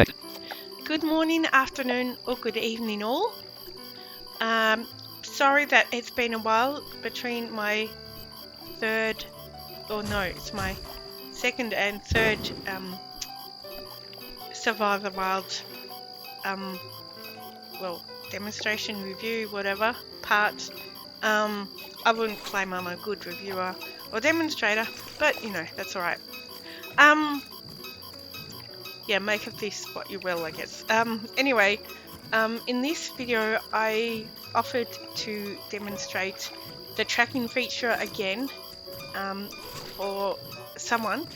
Checked. Good morning, afternoon, or good evening, all. Sorry that it's been a while between my it's my second and third Survive the Wild demonstration, review, whatever part. I wouldn't claim I'm a good reviewer or demonstrator, but you know, that's alright. Yeah, make of this what you will, I guess. Anyway, in this video I offered to demonstrate the tracking feature again for someone,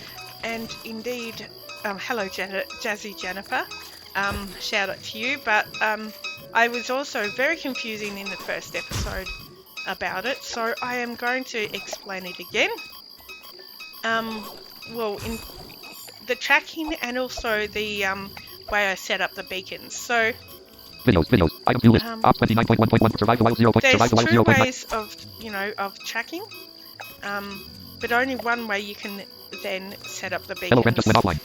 and indeed, hello Jazzy Jennifer, shout out to you, but I was also very confusing in the first episode about it, so I am going to explain it again. In the tracking and also the way I set up the beacons. So Videos. Items view list. Ops 29.1.1. Survive the Wild 0. Survive the Wild 0. There's two ways of tracking, but only one way you can then set up the beacons. Hello friend, just went offline.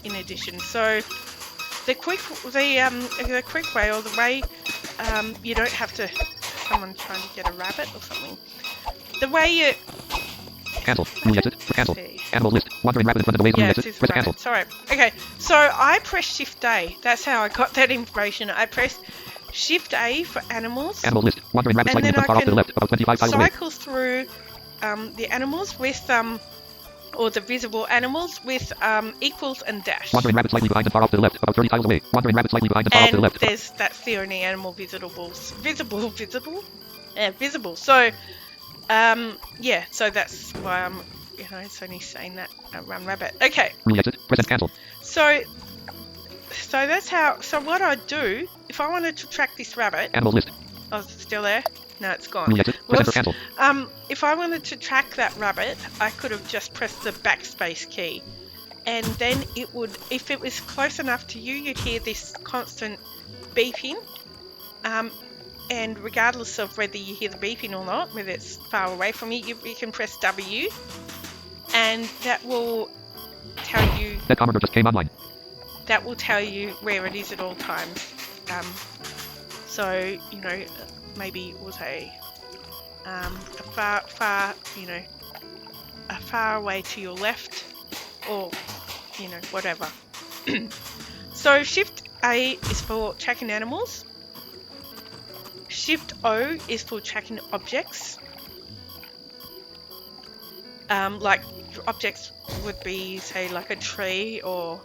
In addition, so the quick way, or the way you don't have to. Someone trying to get a rabbit or something. The way you Cancel. Rejected. Cancel. Animal list. Wandering rabbit in front of the ways. Rejected. Press cancel. Sorry. Okay. So I pressed Shift A. That's how I got that information. I pressed Shift A for animals. Animal list. Wandering rabbit slightly far off to the left. About 25 tiles away. Cycle through the animals with or the visible animals with equals and dash. Wandering rabbit slightly behind and far off to the left. About 30 tiles away. Wandering rabbit slightly behind and far off to the left. That's the only animal visible. So yeah, so that's why I'm, it's only saying that run rabbit. Okay. Rejected. Press cancel. So that's how. So what I'd do if I wanted to track this rabbit. Animal list. Oh, is it still there? No, it's gone. Rejected. Press cancel. If I wanted to track that rabbit, I could have just pressed the backspace key, and then it would, if it was close enough to you, you'd hear this constant beeping. And regardless of whether you hear the beeping or not, whether it's far away from you, you can press W, and that will tell you. That commenter just came online. That will tell you where it is at all times. So maybe we'll say a far away to your left, or whatever. So Shift A is for tracking animals. Shift O is for tracking objects. Like objects would be, say, like a tree or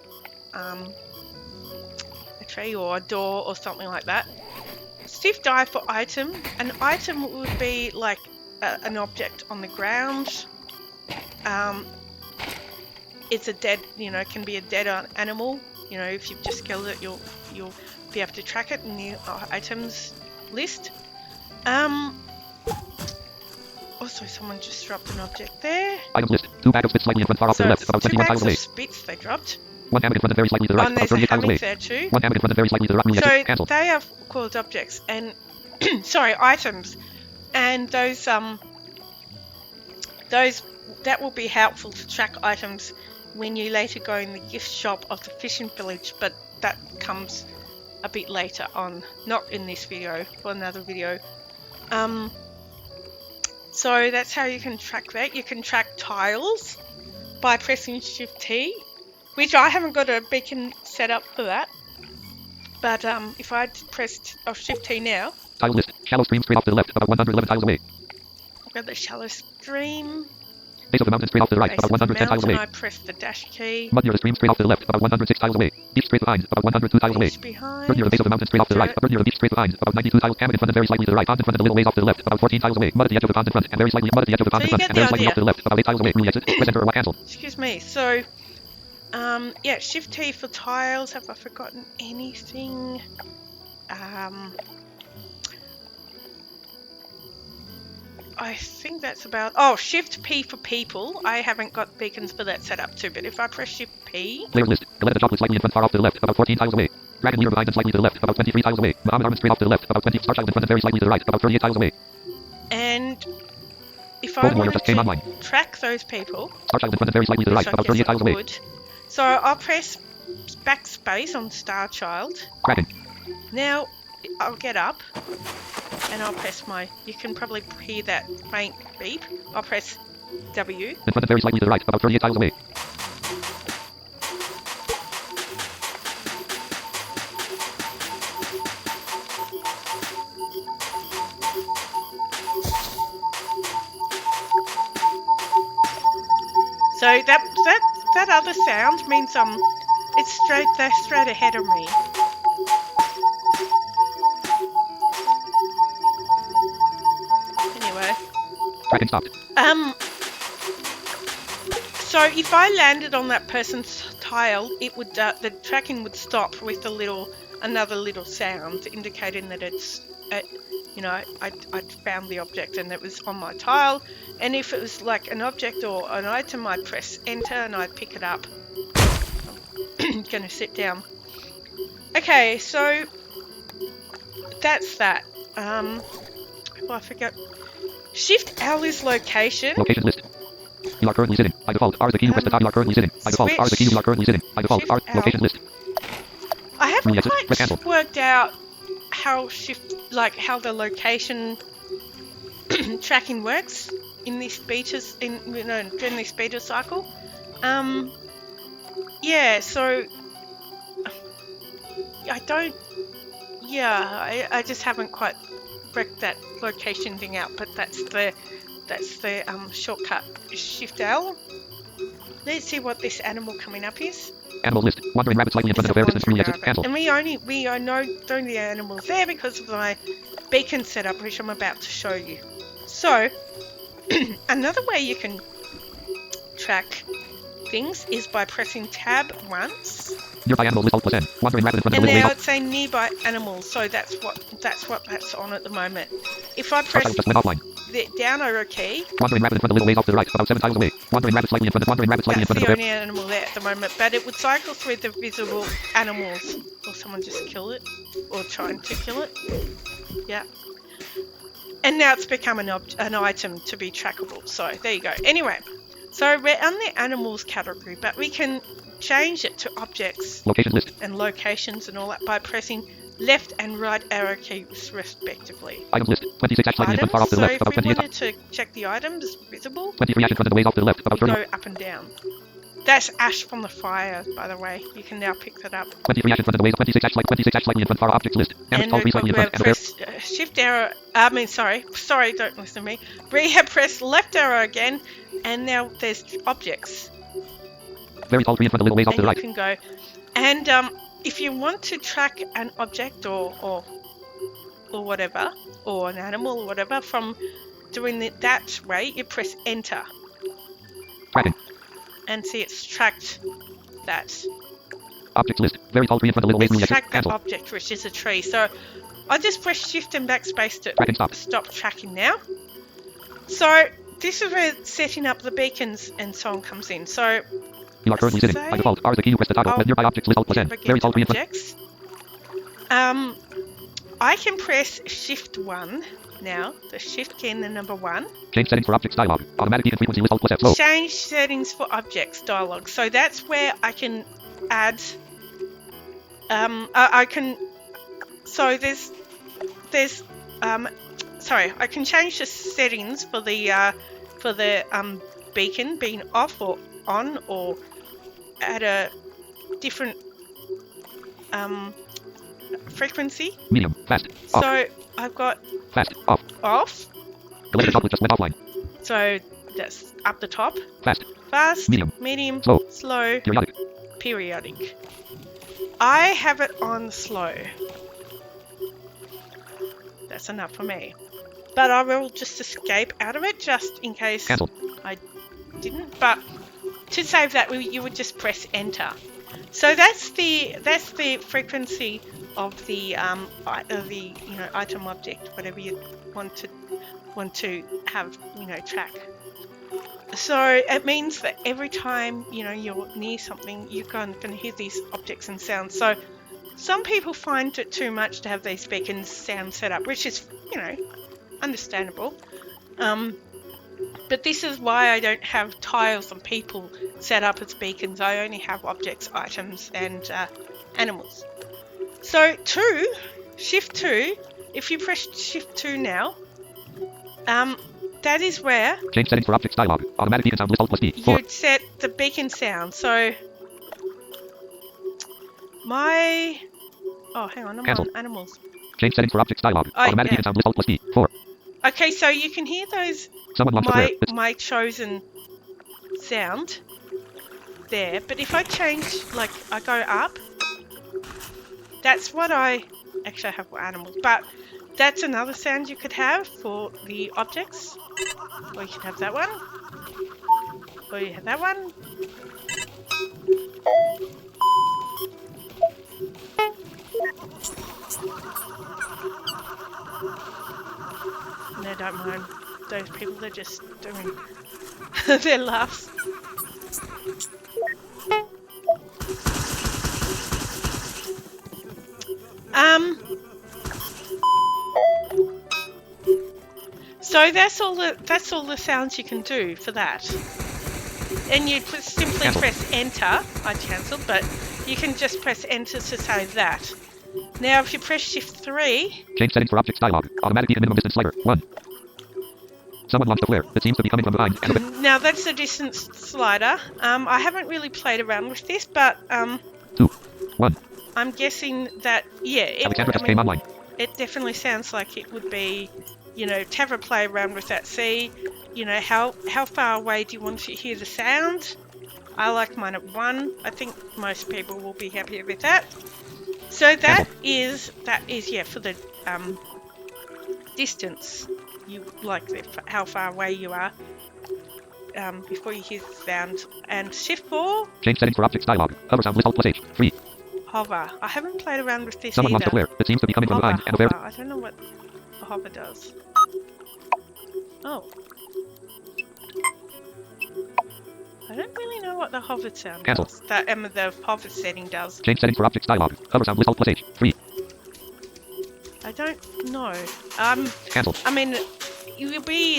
a door or something like that. Shift I for item. An item would be like an object on the ground. It's a dead, can be a dead animal. If you've just killed it, you'll be able to track it in the items list. Also, someone just dropped an object there. Items list. 2 bags of spits slightly in front, far off to the left. About 21 tiles away. 2 bags of spits they dropped. 1 hammock in front and very slightly to the right. About 38 tiles away. There too. 1 hammock in front and very slightly to the right. Rejected. Cancel. So they are called objects and items, and those that will be helpful to track items when you later go in the gift shop of the fishing village, but that comes a bit later on, not in this video, or another video. So that's how you can track that. You can track tiles by pressing Shift T, which I haven't got a beacon set up for that. But if I pressed Shift T now. Tile list. Shallow stream straight off to the left, about 111 tiles away. I've got the shallow stream. Base of the mountain straight off to the right, about 110 tiles away. I press the dash key. Mud near the stream straight off to the left, about 106 tiles away. Deep straight behind, about 102 tiles away. Bird near the base of the mountain straight off to the right. Bird near the beach straight behind, about 92 tiles. Hammock in front and very slightly to the right. Pond in front and a little ways off to the left, about 14 tiles away. Mud at the edge of the pond in front and very slightly. Mud at the edge of the pond in front and very slightly off to the left, about 8 tiles away. Rejected. Press enter or cancel. Excuse me. So, yeah, Shift T for tiles. Have I forgotten anything? I think that's about. Oh, Shift P for people. I haven't got beacons for that set up too, but if I press Shift P. Player list. Galetta the chocolate slightly in front, far off to the left, about 14 tiles away. Dragon Leader behind and slightly to the left, about 23 tiles away. Muhammad Armin straight off to the left, about 20. Starchild in front and very slightly to the right, about 38 tiles away. And if I wanted to track those people. Starchild in front and very slightly to the right, about 38 tiles away. So I'll press backspace on Starchild. Tracking. Now I'll get up and I'll press my, you can probably hear that faint beep. I'll press W. In front and very slightly to the right, about 38 tiles away. So that other sound means they're straight ahead of me. Anyway. Tracking stopped. So if I landed on that person's tile, it would the tracking would stop with another little sound indicating that it's I'd found the object and it was on my tile. And if it was like an object or an item, I'd press enter and I'd pick it up. I'm gonna sit down. Okay, so that's that. Oh, I forgot. Shift L is location. Location list. You are currently sitting. By default, R is the key. Press the tab. You are currently sitting. By default, R is the key. You are currently sitting. By default, R. Location list. I haven't Press cancel. quite worked out how the location tracking works in this during this beta cycle. Yeah, so I just haven't quite worked that location thing out, but that's the shortcut. Shift L. Let's see what this animal coming up is. Animal list. Wandering rabbit slightly in front of the distance from the exit. Cancel. And we know the animals there because of my beacon setup, which I'm about to show you. So another way you can track things is by pressing tab once. Nearby animal list. Alt plus N. Wandering rabbit in front of the And little now ways. it's saying nearby animals, so that's on at the moment. If I press just went offline. the down arrow key, Wandering rabbit in front of the little ways off to the right, about 7 tiles away. Wandering rabbit slightly in front of that's the the only animal there at the moment, but it would cycle through the visible animals. Or someone just kill it, or trying to kill it. Yeah. And now it's become an item to be trackable, so there you go. Anyway, so we're on the animals category, but we can change it to objects location list. and locations and all that by pressing left and right arrow keys respectively. Items list. 26 ash slightly in front far off to the left, So about if we 28 wanted to check the items visible, 23 ash in front of the ways off to the left, about 30. go up and down. That's ash from the fire, by the way. You can now pick that up. 23 ash in front of the ways, 26 ash slightly in front far objects list. And Tall tree slightly in front, and a bear. press shift arrow, sorry, don't listen to me. Press left arrow again, and now there's objects. Very tall tree in front of the little ways off to the right. You can go. And if you want to track an object or whatever, or an animal or whatever, from doing it that way, you press enter. Tracking. And see, it's tracked that. Object list. Very tall tree in front of the little ways. It's Exit. tracked that Cancel. object, which is a tree. So I just press shift and backspace to Tracking stop. stop tracking now. So this is where setting up the beacons and so on comes in. So You are currently sitting. By default, R is the key. You press the toggle. Nearby objects list. Alt plus N. Very tall tree in front. objects. I can press shift 1 now. The shift key and the number 1. Change settings for objects dialog. Automatic beacon frequency list. Alt plus F. Slow. Change settings for objects dialog. So that's where I can add. I can. So I can change the settings for the beacon being off or on, or at a different frequency. Medium. Fast. Off. So I've got Fast. Off. off. The letter top just went offline. So that's up the top. Fast. Fast. Medium. Slow. Slow. Periodic. Periodic. I have it on slow. That's enough for me. But I will just escape out of it just in case Cancel. I didn't. But to save that, you would just press enter. So that's the frequency of the item object, whatever you want to have track. So it means that every time you're near something, you're going to hear these objects and sounds. So some people find it too much to have these beacons sound set up, which is understandable. But this is why I don't have tiles and people set up as beacons. I only have objects, items, and animals. So Shift 2, if you press Shift 2 now, that is where change settings for objects dialog. Automatic beacon sound list Alt plus D. 4. you'd set the beacon sound. So my... Oh, hang on, I'm Cancel. on animals. Change settings for objects dialog. Automatic beacon sound list Alt plus D. 4. Okay, so you can hear those, Someone launched a flare. my chosen sound there. But if I change, like, I go up, that's what I actually have for animals. But that's another sound you could have for the objects. Or you could have that one. Or you have that one. No, don't mind those people. They're just doing their laughs. So that's all the sounds you can do for that. And you simply Cancel. press enter. I cancelled, but you can just press enter to say that. Now if you press Shift 3, change settings for objects dialog. Automatic beacon minimum distance slider. 1. Someone launched a flare. It seems to be coming from behind. now that's the distance slider. I haven't really played around with this, but 2. 1. I'm guessing that Alexandra just came online. it definitely sounds like it would be, you know, to have a play around with that. See, you know, how far away do you want to hear the sound? I like mine at 1. I think most people will be happy with that. So that is yeah, for the distance. You like how far away you are before you hear the sound. And Shift 4. Change settings for objects dialog. Hover sound list Alt plus H. 3. Hover. I haven't played around with this Someone either. launched a flare. It seems to be coming from behind. And a flare. I don't know what a hover does. Oh. I don't really know what the hover sound Cancel. does. The hover setting does. Change settings for objects dialog. Hover sound list Alt plus H. 3. I don't know. Cancel. I mean, it will be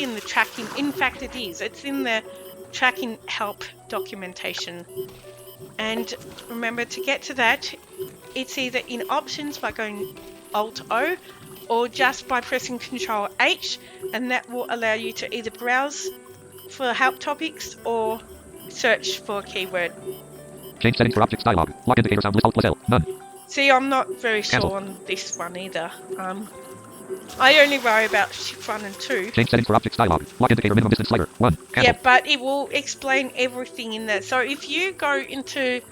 in the tracking. In fact, it is. It's in the tracking help documentation. And remember, to get to that, it's either in options by going Alt O, or just by pressing Control H, and that will allow you to either browse for help topics or search for a keyword. Change settings for objects dialog. Lock indicator sound list Alt plus L. None. See, I'm not very Cancel. sure on this one either. I only worry about Shift 1 and 2. Change settings for objects dialog. Lock indicator minimum distance slider. 1. Cancel. Yeah, but it will explain everything in there. So if you go into,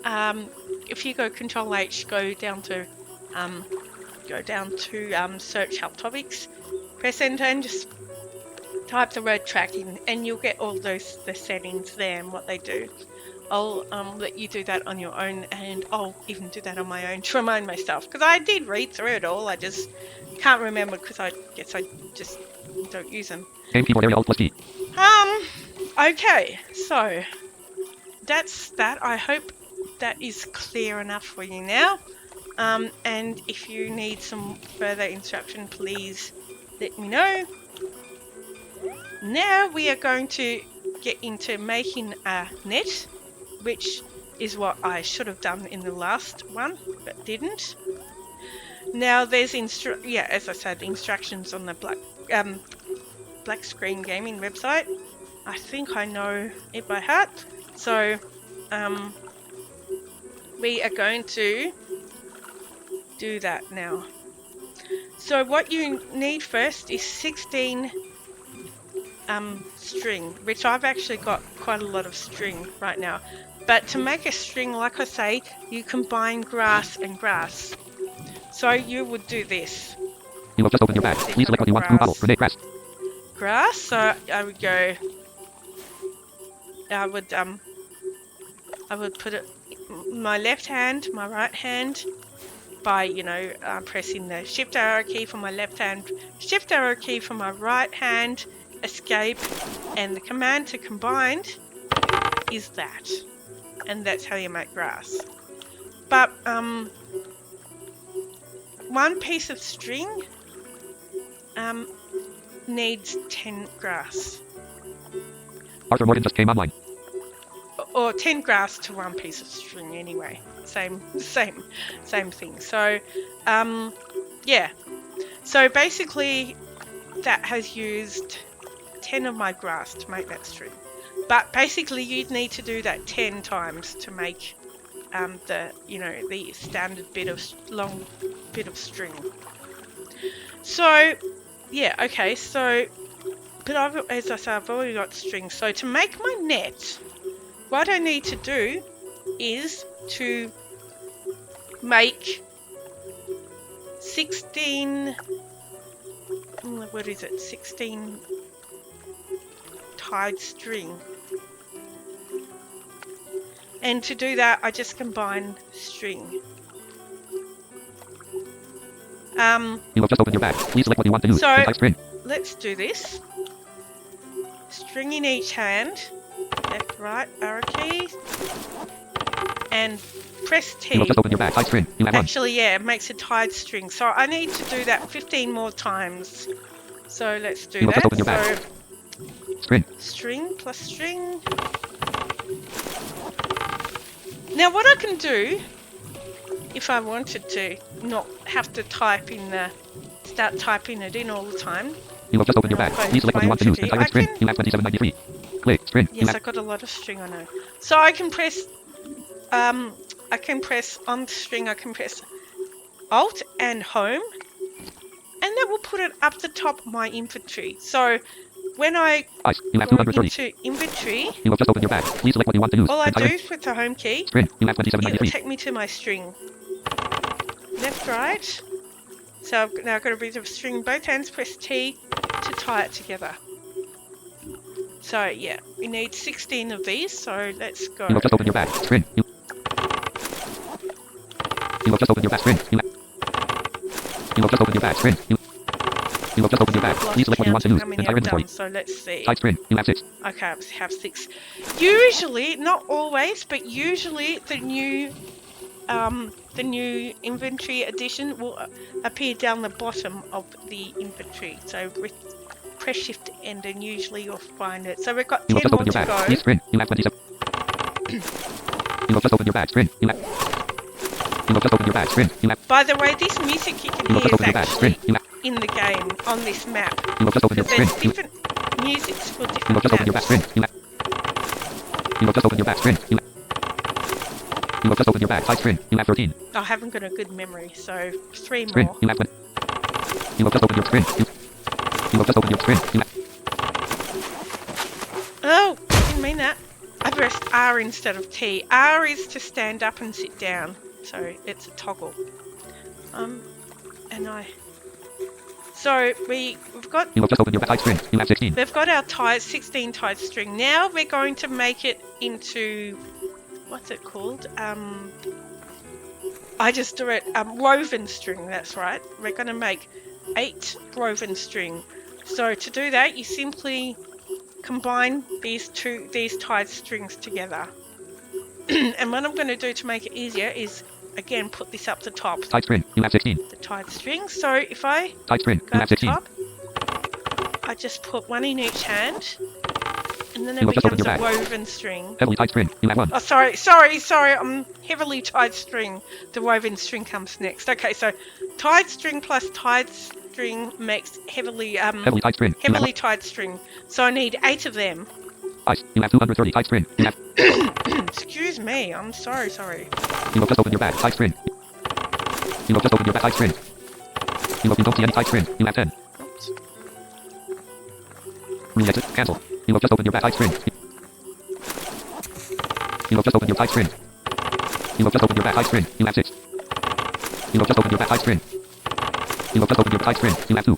if you go Control H, go down to search help topics, press enter and just type the word tracking, and you'll get all the settings there and what they do. I'll let you do that on your own, and I'll even do that on my own to remind myself, because I did read through it all. I just can't remember because I guess I just don't use them. Game keyboard area Alt plus D. Okay, so that's that. I hope that is clear enough for you now. And if you need some further instruction, please let me know. Now we are going to get into making a net, which is what I should have done in the last one, but didn't. Now there's as I said, instructions on the Black Screen Gaming website. I think I know it by heart. So we are going to do that now. So what you need first is 16 string, which I've actually got quite a lot of string right now. But to make a string, like I say, you combine grass and grass. So you would do this. You have just opened your bag. Please select what you want. Blue bottle. Grenade grass. Grass. So I would go. I would put it my left hand, my right hand, by pressing the Shift arrow key for my left hand, Shift arrow key for my right hand, escape, and the command to combine is that, and that's how you make grass. But one piece of string needs 10 grass. Arthur Morgan just came online. Or 10 grass to 1 piece of string anyway. Same thing. So, yeah. So basically, that has used 10 of my grass to make that string. But basically, you'd need to do that 10 times to make the standard long bit of string. So, yeah, okay. So, but as I say, I've already got string. So to make my net, what I need to do is to make 16 tied string. And to do that, I just combine string. You have just opened your bag. Please select what you want to use. So, and type string. let's do this. String in each hand. Left, right, arrow key. And press T. You have just opened your bag. Type string. You have one. Actually, yeah, it makes a tied string. So I need to do that 15 more times. So let's do You have that. just opened your bag. String. String plus string. Now what I can do, if I wanted to not have to start typing it in all the time. You have just opened your bag. Please select what you want to use and type string. You have 2793. Click string. Yes, I got a lot of string, I know. So I can press on the string, I can press Alt and Home, and that will put it up the top of my inventory. So when I you have go 230. into inventory, You have just opened your bag. Please select what you want to use. all I and do type is press the Home key. string. You have It will 2793. take me to my string. Left, right. So I've now got a bit of string in both hands. Press T to tie it together. So yeah, we need 16 of these. So let's go. You have just opened your bag. String. You have just opened your bag. String. You have just opened your bag. String. You have just opened your bag. Please select what you want to use. How many Entire I've inventory. done, so let's see. Type string. You have 6. Okay, I have 6. Usually, not always, but usually the new inventory addition will appear down the bottom of the inventory. So press Shift Enter and usually you'll find it. So we've got You 10 have just more opened to your bag. go. Please string. You have 27. You have just opened your bag. String. You have just opened your bag. String. You have By the way, this music you can just hear is opened your bag. String. actually in the game on this map. You have just opened your Because string. there's different musics for You different have just opened your bag. maps. String. You have just opened your bag. String. You have just opened your bag. Type string. You have 13. I haven't got a good memory, so 3 String. more. You have 1. You have just opened your string. You have just opened your string. You have Oh, didn't mean that. I pressed R instead of T. R is to stand up and sit down, so it's a toggle. So we've got You have just opened your bag. Type string. You have 16. we've got our 16 tied string. Now we're going to make it into what's it called? I just do it woven string. That's right. We're going to make 8 woven string. So to do that, you simply combine these tied strings together. And what I'm going to do to make it easier is again put this up the top. Type string. You have 16. The tied string. So if I Type string. go You up have the 16. top, I just put 1 in each hand, and then it You have just opened becomes a your bag. woven string. Heavily type string. You have 1. Oh, sorry. I'm heavily tied string. The woven string comes next. Okay, so tied string plus tied string makes heavily Heavily type string. You have 1. tied string. So I need 8 of them. Ice. You have 230. Type string. You have. Excuse me. I'm sorry. You have just opened your bag. Type string. You have just opened your bag. Type string. You don't see any type string. You have 10. Oops. Re-exit. Cancel. You have just opened your bag. Type string. You have just opened your type string. You have just opened your bag. Type string. You have 6. You have just opened your bag. Type string. You have just opened your type string. You have 2.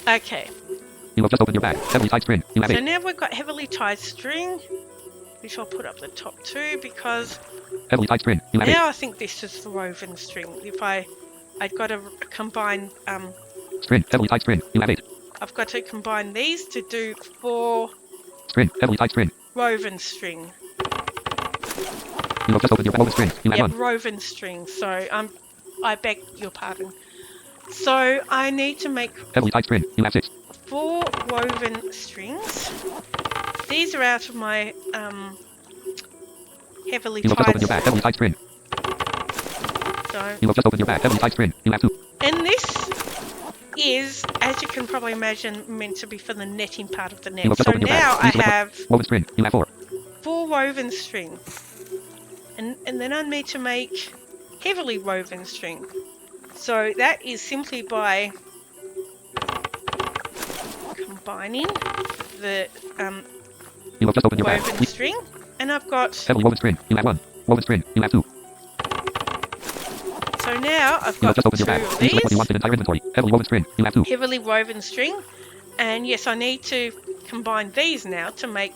Okay. You have just opened your bag. Heavily type string. You have So 8. now we've got heavily tied string, which I'll put up the top too because Heavily type string. You have 8. now I think this is the woven string. If I'd got to combine String. Heavily type string. You have 8. I've got to combine these to do 4 String. Heavily type string. woven string. You have just opened your bag. Woven string. You have 1. Yep, woven string. So I beg your pardon. So I need to make Heavily tied string. You have 6. 4 woven strings. These are out of my heavily You have just tied opened your bag. Heavily tied string. So, You have just opened your bag. Heavily tied string. You have 2. and this is, as you can probably imagine, meant to be for the netting part of the net. You have just So opened your now bag. I have Woven string. You have 4. 4 woven string. And then I need to make heavily woven string. So that is simply by combining the You have just opened your bag. woven string, and I've got, Heavily woven string. You have 1. Woven string. You have 2. so now I've You got have just opened your 2 bag. of Please select what you want these, in entire inventory. Heavily woven string. You have 2. heavily woven string, and yes, I need to combine these now to make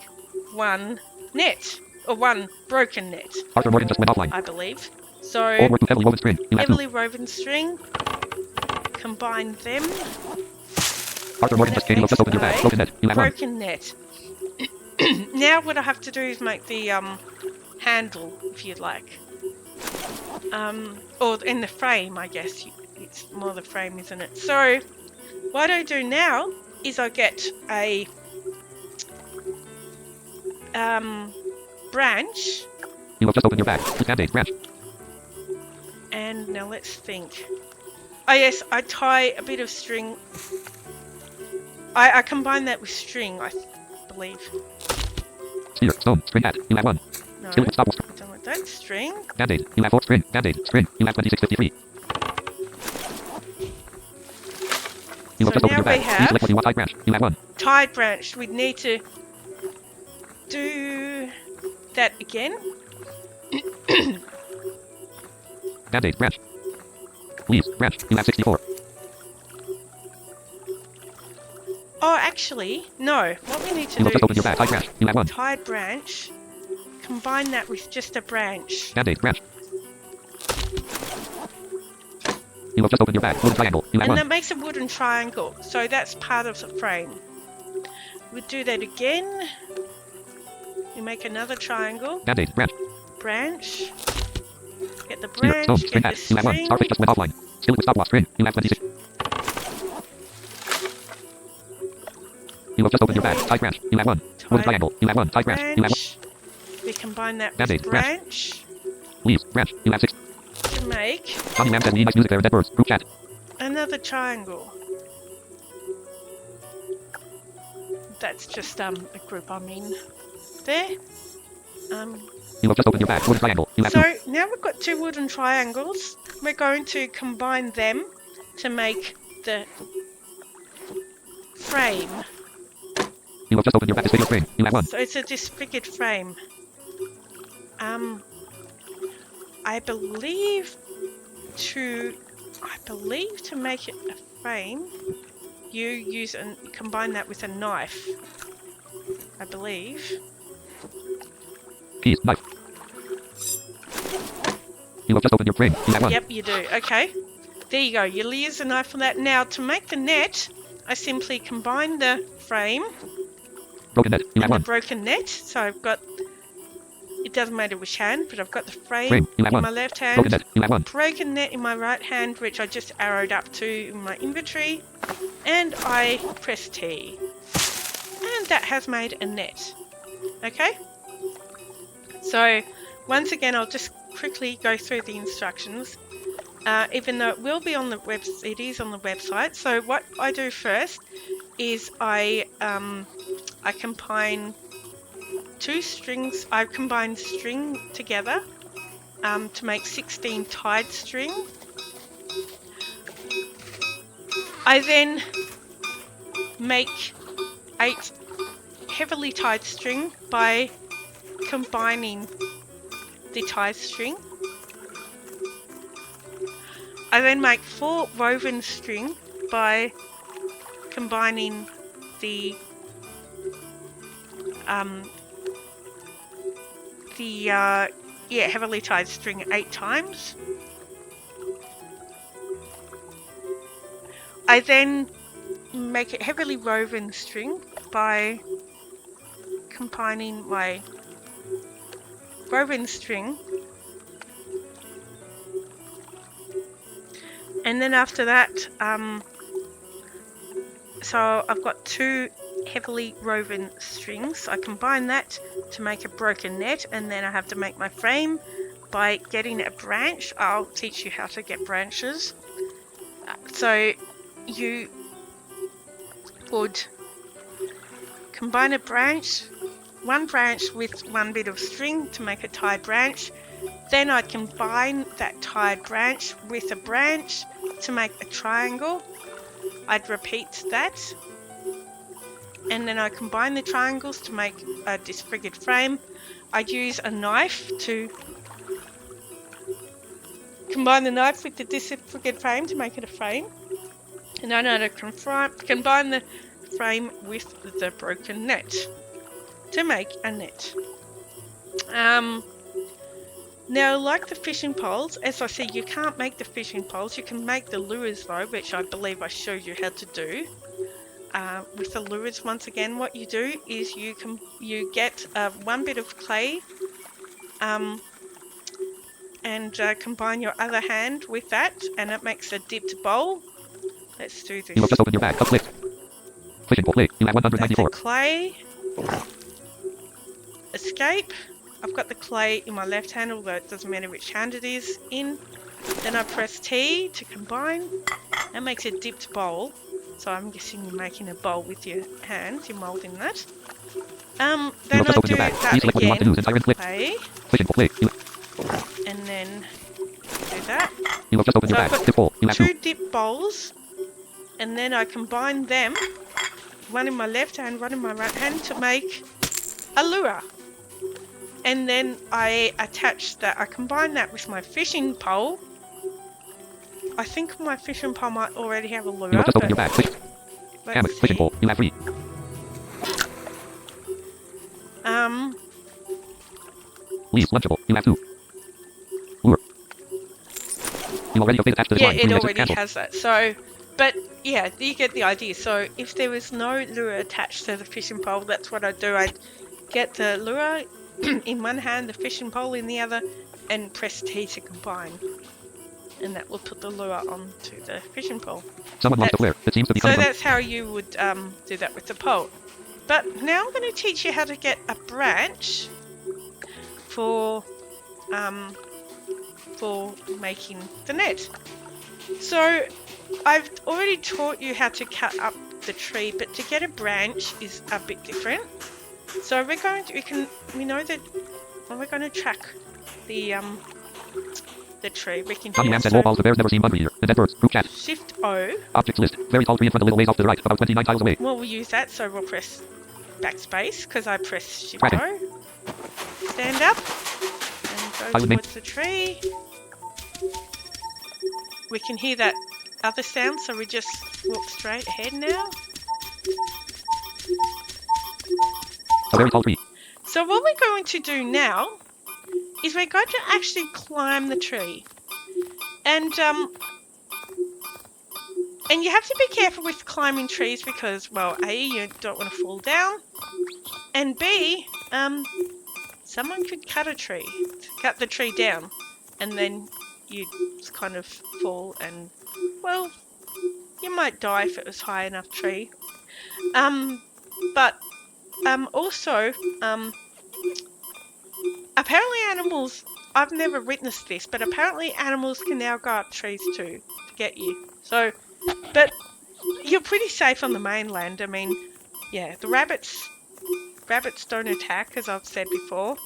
one net, or one broken net, Arthur Morgan just went offline. I believe. So All work with heavily woven string. You have 2. heavily woven string, combine them, Arthur Morgan just came. You have just opened your bag. Broken net. You have 1. broken net. Now what I have to do is make the handle, if you'd like. Or in the frame, I guess. It's more the frame, isn't it? So what I do now is I get a branch. You have just opened your bag. Band-aid branch. And now let's think. Oh yes, I tie a bit of string. I combine that with string, I believe. Spear. Stone. String hat. You have 1. No, Skillet. Stop. I don't want that. String. Band-aid. You have 4. String. Band-aid. String. You have 2653. You have So just opened now your bag. we Please have select what you want. Tied branch. You have 1. tied branch. We need to do that again. Band-aid branch. Leaves. Branch. You have 64. Oh, actually, no. What we need to You have just do opened your bag. Tied branch. You have 1. tied branch. Combine that with just a branch. Band-aid branch. You have just opened your bag. Wooden triangle. You have And 1. that makes a wooden triangle. So that's part of the frame. We do that again. We make another triangle. Band-aid branch. Branch. Get the Spear. branch. Stone. Get String the hat. You have 1. string. Starfish just went offline. Skillet with stopwatch. String. You have 26. You have just opened your bag. Tied branch. You have 1. Wooden triangle. You have 1. Tied branch. You have 1. Branch. We combine that with Band-aid branch Leaves. Branch. You have 6. to make Johnny Lamb said we need nice music there and dead birds. Group chat. another triangle. That's just a group I'm in. There. You have just opened your bag. Wooden triangle. You have 2. So now we've got 2 wooden triangles. We're going to combine them to make the frame. You have just opened your bag. Disfigured frame. You have 1. So it's a disfigured frame. I believe to make it a frame, you use and combine that with a knife. I believe. Keys. Knife. You have just opened your frame. You have 1. Yep, you do. Okay. There you go. You use a knife on that. Now, to make the net, I simply combine the frame Broken net. You have and the 1. broken net. So I've got, it doesn't matter which hand, but I've got the frame Frame. You have in 1. my left hand, Broken net. You have 1. broken net in my right hand, which I just arrowed up to in my inventory, and I press T. And that has made a net. Okay? So, once again, I'll just quickly go through the instructions. Even though it will be on the it is on the website. So what I do first is I combine 2 strings. I combine string together to make 16 tied string. I then make 8 heavily tied string by combining the tied string. I then make 4 woven string by combining the heavily tied string 8 times. I then make it heavily woven string by combining my woven string And then after that, so I've got 2 heavily woven strings. I combine that to make a broken net, and then I have to make my frame by getting a branch. I'll teach you how to get branches. So you would combine a branch, one branch with one bit of string to make a tied branch. Then I'd combine that tied branch with a branch to make a triangle. I'd repeat that, and then I combine the triangles to make a disfigured frame. I'd use a knife to combine the knife with the disfigured frame to make it a frame, and then I'd combine the frame with the broken net to make a net. Now, like the fishing poles, as I said, you can't make the fishing poles. You can make the lures though, which I believe I showed you how to do. With the lures, once again, what you do is you get one bit of clay and combine your other hand with that, and it makes a dipped bowl. Let's do this. You have just opened your bag. Uplift. Fishing pole. Clay. You have 194. That's the clay. Escape. I've got the clay in my left hand, although it doesn't matter which hand it is in. Then I press T to combine. That makes a dipped bowl. So I'm guessing you're making a bowl with your hands. You're moulding that. Then I do that again. Clay. Fishing pole. And then do that. You have just opened So your I've bag. got Dip pole. You have 2. 2 dip bowls. And then I combine them, one in my left hand, one in my right hand, to make a lure. And then I attach that, I combine that with my fishing pole. I think my fishing pole might already have a lure. You have just opened your bag. Hammock. Fishing pole. You have 3. Leaf. Lunchable. You have 2. Lure. You already have attached to the yeah, line. it already has that. So, but yeah, you get the idea. So if there was no lure attached to the fishing pole, that's what I'd do. I'd get the lure in one hand, the fishing pole in the other, and press T to combine. And that will put the lure onto the fishing pole. Someone lost a flare. It seems to be So coming that's how you would do that with the pole. But now I'm going to teach you how to get a branch for making the net. So I've already taught you how to cut up the tree, but to get a branch is a bit different. So we're going to, we know that when we're going to track the tree, we can Honey Lamb said wall the bears never seem hungry here. The dead birds. Group chat. Shift O. Objects list. Very tall tree in front a little ways off to the right. About 29 tiles away. Well, we'll use that, so we'll press backspace because I press Shift O. Stand up and go towards the tree. We can hear that other sound, so we just walk straight ahead now. A very tall tree. So what we're going to do now is we're going to actually climb the tree. And you have to be careful with climbing trees because, well, A, you don't want to fall down, and B, someone could cut the tree down, and then you'd kind of fall and, well, you might die if it was high enough tree. But also, apparently animals, I've never witnessed this, but apparently animals can now go up trees too to get you. So, but you're pretty safe on the mainland. I mean, yeah, the rabbits don't attack, as I've said before.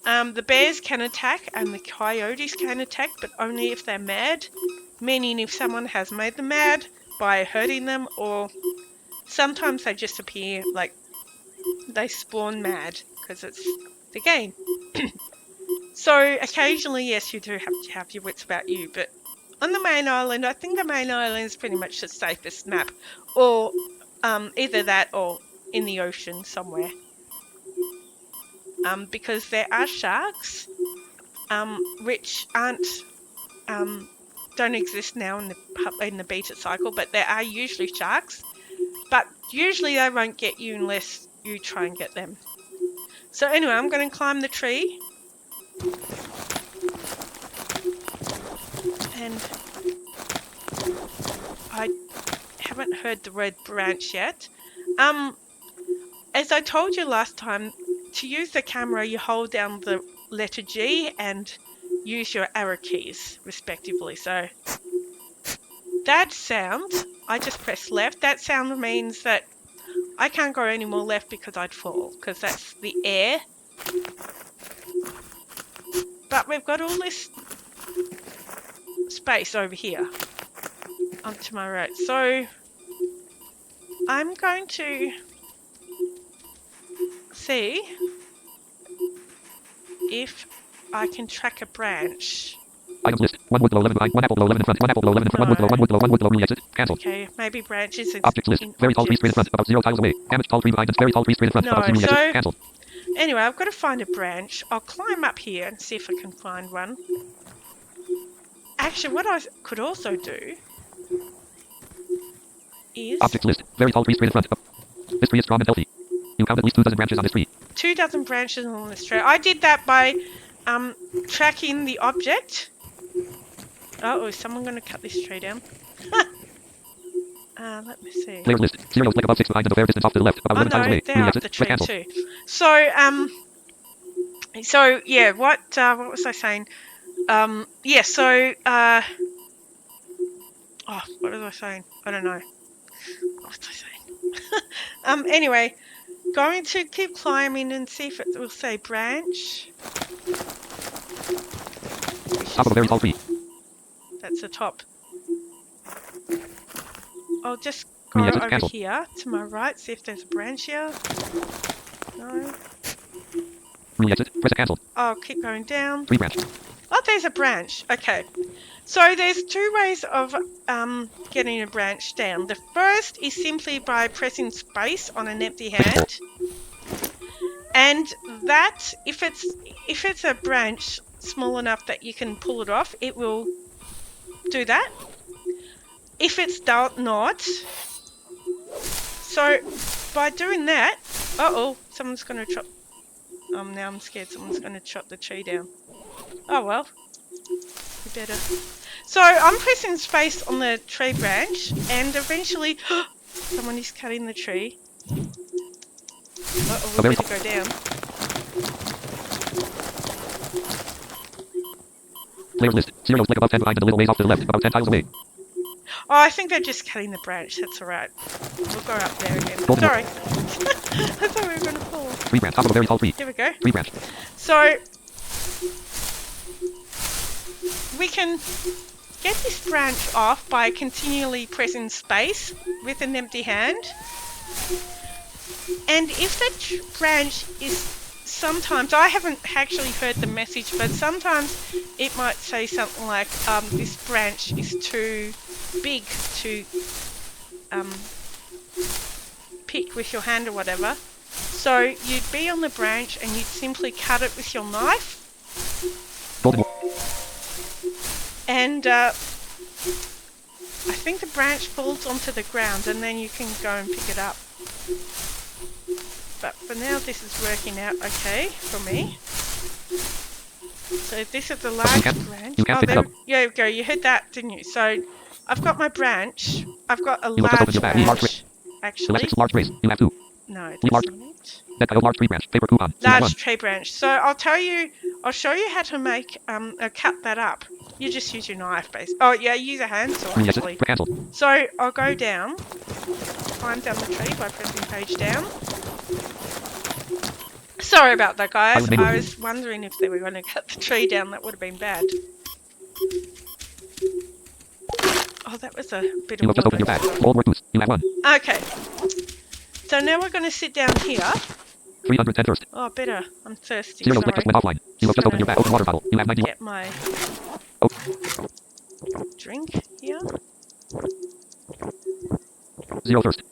The bears can attack and the coyotes can attack, but only if they're mad, meaning if someone has made them mad by hurting them, or sometimes they just appear like they spawn mad because it's the game. So occasionally, yes, you do have to have your wits about you, but on the main island, I think the main island is pretty much the safest map, or either that or in the ocean somewhere. Because there are sharks, which don't exist now in the beta cycle, but there are usually sharks. But usually they won't get you unless you try and get them. So anyway, I'm going to climb the tree. And heard the word branch yet. As I told you last time, to use the camera, you hold down the letter G and use your arrow keys, respectively. So that sound, I just press left. That sound means that I can't go any more left because I'd fall, because that's the air. But we've got all this space over here onto my right. So I'm going to see if I can track a branch. Items list. 1 wood glow 11 behind. 1 apple glow 11 in front. 1 apple glow 11 in front. 1 wood glow 1 wood glow 1 wood glow re-exit. Cancelled. Okay, maybe branches. Objects list. Very tall tree straight in front. About 0 tiles away. Damaged tall tree behind. Very tall tree straight in front. About 0 re-exit. Cancelled. Anyway, I've got to find a branch. I'll climb up here and see if I can find one. Actually, what I could also do is... Objects list. Very tall tree straight in front. This tree is strong and healthy. You count at least 2 dozen branches on this tree. 2 dozen branches on this tree. I did that by tracking the object. Oh, is someone going to cut this tree down? Let me see. Players list. Cereals like above 6 behind and a fair distance off to the left. About 11 tiles away. They're up the tree too. So yeah, what was I saying? Yeah, so oh, what was I saying? I don't know. What was I saying? Anyway, going to keep climbing and see if it will say branch. Top of a very tall tree. That's the top. I'll just go over here to my right, see if there's a branch here. No. Re-exit. Press cancel. I'll keep going down. 3 branch. Oh, there's a branch. Okay. So there's 2 ways of getting a branch down. The first is simply by pressing space on an empty hand. And that, if it's a branch small enough that you can pull it off, it will do that. If it's not, so by doing that, someone's going to chop. Now I'm scared someone's going to chop the tree down. Oh well, you better. So I'm pressing space on the tree branch, and eventually, someone is cutting the tree. We better go down. Players list. Cereals like above 10 behind and a little ways off to the left. About 10 tiles away. Oh, I think they're just cutting the branch. That's alright. We'll go up there again. Sorry. I thought we were going to fall. 3 branch. Top of a very tall tree. Here we go. 3 branch. So we can get this branch off by continually pressing space with an empty hand. And if the branch is sometimes, I haven't actually heard the message, but sometimes it might say something like, this branch is too big to pick with your hand or whatever. So you'd be on the branch and you'd simply cut it with your knife. And I think the branch falls onto the ground and then you can go and pick it up. But for now this is working out okay for me. So this is the large branch. There you go, you heard that, didn't you? So I've got my branch. I've got a large branch. Actually. Large brace. You have 2. No, that's not it. Large tree branch. Paper coupon. Large tree branch. So I'll show you how to make cut that up. You just use your knife, basically. Oh yeah, use a handsaw actually. So I'll go down, climb down the tree by pressing page down. Sorry about that, guys. I was wondering if they were going to cut the tree down. That would have been bad. Oh, that was a bit of water. Your bag. Old work boost. You have 1. Okay. So now we're going to sit down here. 310 thirst. Oh, better. I'm thirsty. Cereals just went offline. You have just opened your bag. Open water bottle. You have 90. Get my drink here. 0 thirst.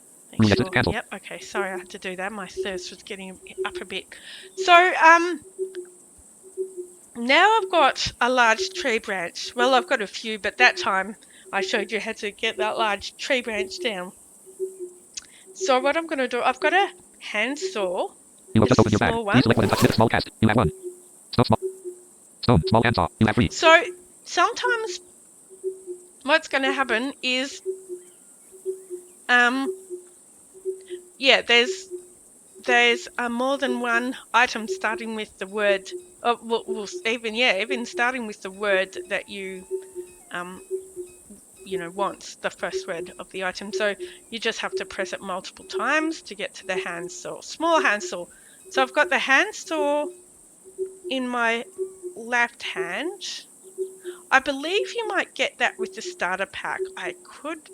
Sure. Yep, okay, sorry I had to do that. My thirst was getting up a bit. So, now I've got a large tree branch. Well, I've got a few, but that time I showed you how to get that large tree branch down. So what I'm going to do, I've got a handsaw. You have just opened your bag. Please select one and touch this small cast. You have 1. Stone, small handsaw. You have 3. So, sometimes what's going to happen is Yeah, there's more than one item starting with the word. Well, even starting with the word that you want, the first word of the item. So you just have to press it multiple times to get to the handsaw, small handsaw. So I've got the handsaw in my left hand. I believe you might get that with the starter pack. I could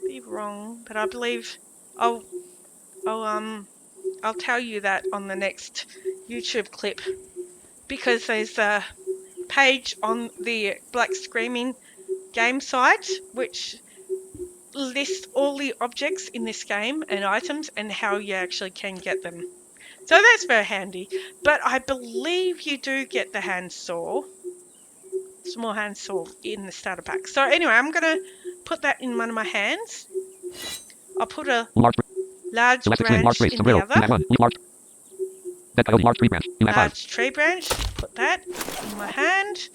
be wrong, but I believe I'll tell you that on the next YouTube clip, because there's a page on the Black Screaming game site which lists all the objects in this game and items and how you actually can get them. So that's very handy. But I believe you do get the handsaw, small handsaw, in the starter pack. So anyway, I'm going to put that in one of my hands. I'll put a large branch in the other. Large tree branch. Put that in my hand.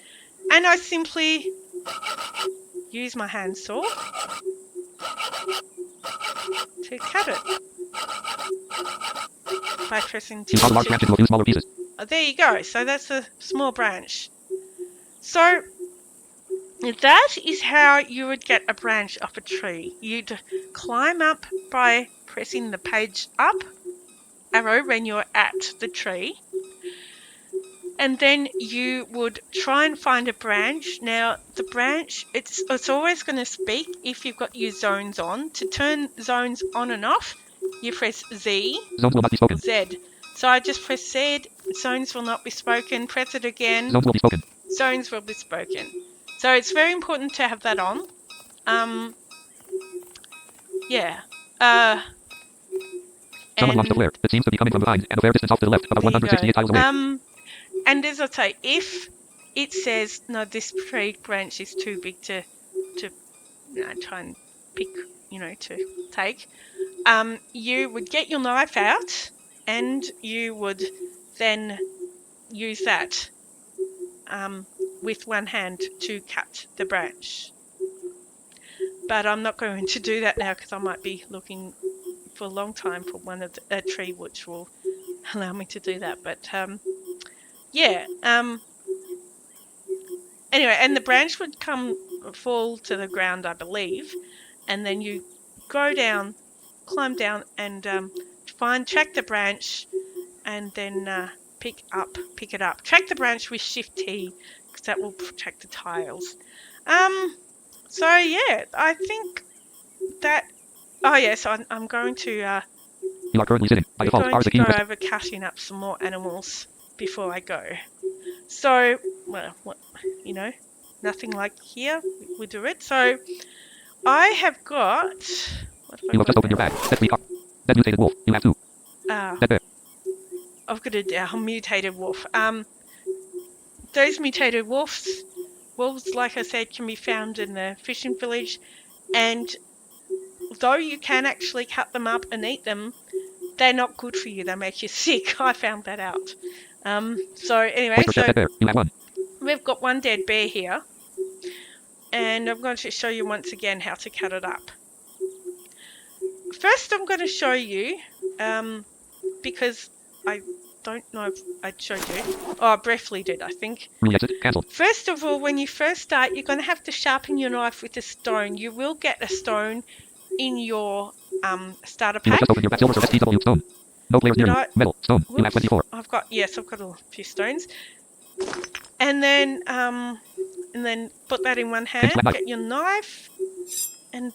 And I simply use my handsaw to cut it by pressing T. Oh, there you go. So that's a small branch. So that is how you would get a branch off a tree. You'd climb up by pressing the page up arrow when you're at the tree, and then you would try and find a branch. Now the branch, it's always going to speak if you've got your zones on. To turn zones on and off, you press Z. Zones will not be spoken. Z. So I just press Z. Zones will not be spoken. Press it again. Zones will be spoken. Zones will be spoken. So it's very important to have that on. Yeah. Someone launched a flare. It seems to be coming from behind and a fair distance off to the left, about 168 tiles away. And as I say, if it says no, this tree branch is too big to try and pick, to take, you would get your knife out and you would then use that with one hand to cut the branch. But I'm not going to do that now because I might be looking for a long time for a tree which will allow me to do that. But yeah. Anyway, and the branch would fall to the ground, I believe, and then you go down, climb down, and track the branch, and then pick it up. Track the branch with Shift T, because that will track the tiles. So yeah, I think that. Oh yes, I'm going to. You are currently sitting. By default, going to go over cutting up some more animals before I go. So, well, nothing like here. We do it. So, I have got. You have just opened your bag. Dead mutated wolf. You have 2. Dead bear. I've got a mutated wolf. Those mutated wolves, like I said, can be found in the fishing village, and though you can actually cut them up and eat them, they're not good for you. They make you sick. I found that out. So anyway, we've got one dead bear here, and I'm going to show you once again how to cut it up. First, I'm going to show you, because I don't know if I showed you. Oh, I briefly did, I think. First of all, when you first start, you're going to have to sharpen your knife with a stone. You will get a stone in your starter pack. No players near you. Metal, stone. You have 24. I've got a few stones. And then put that in one hand. Get your knife and